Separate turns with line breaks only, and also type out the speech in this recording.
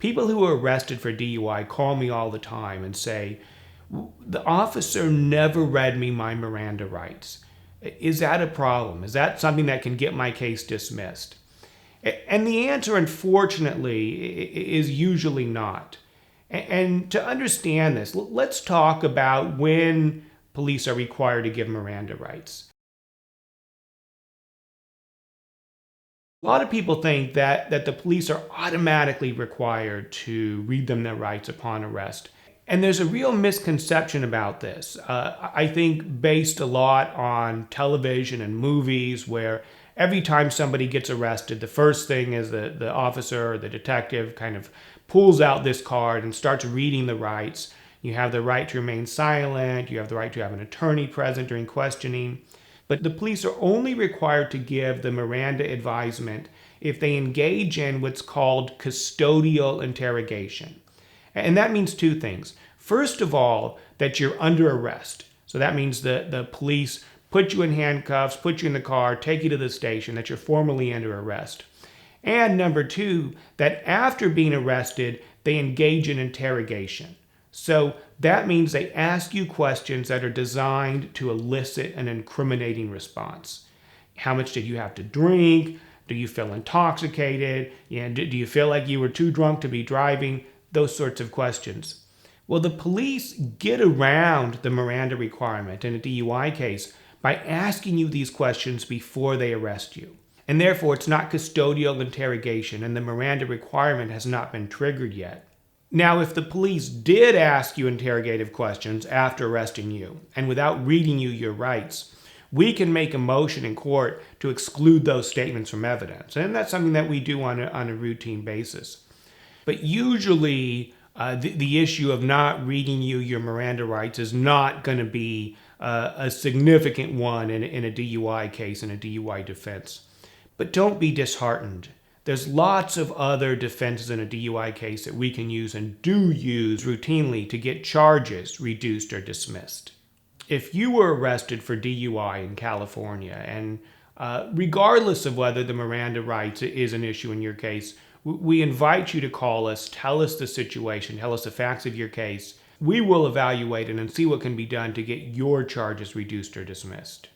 People who are arrested for DUI call me all the time and say, the officer never read me my Miranda rights. Is that a problem? Is that something that can get my case dismissed? And the answer, unfortunately, is usually not. And to understand this, let's talk about when police are required to give Miranda rights. A lot of people think that the police are automatically required to read them their rights upon arrest. And there's a real misconception about this. I think based a lot on television and movies where every time somebody gets arrested, the first thing is the officer or the detective kind of pulls out this card and starts reading the rights. You have the right to remain silent. You have the right to have an attorney present during questioning. But the police are only required to give the Miranda advisement if they engage in what's called custodial interrogation. And that means two things. First of all, that you're under arrest. So that means the police put you in handcuffs, put you in the car, take you to the station, that you're formally under arrest. And number two, that after being arrested, they engage in interrogation. So that means they ask you questions that are designed to elicit an incriminating response. How much did you have to drink? Do you feel intoxicated? Do you feel like you were too drunk to be driving? Those sorts of questions. Well, the police get around the Miranda requirement in a DUI case by asking you these questions before they arrest you. And therefore, it's not custodial interrogation, and the Miranda requirement has not been triggered yet. Now, if the police did ask you interrogative questions after arresting you, and without reading you your rights, we can make a motion in court to exclude those statements from evidence. And that's something that we do on a routine basis. But usually, the issue of not reading you your Miranda rights is not going to be a significant one in a DUI case, in a DUI defense. But don't be disheartened. There's lots of other defenses in a DUI case that we can use and do use routinely to get charges reduced or dismissed. If you were arrested for DUI in California, and regardless of whether the Miranda rights is an issue in your case, we invite you to call us, tell us the situation, tell us the facts of your case. We will evaluate it and see what can be done to get your charges reduced or dismissed.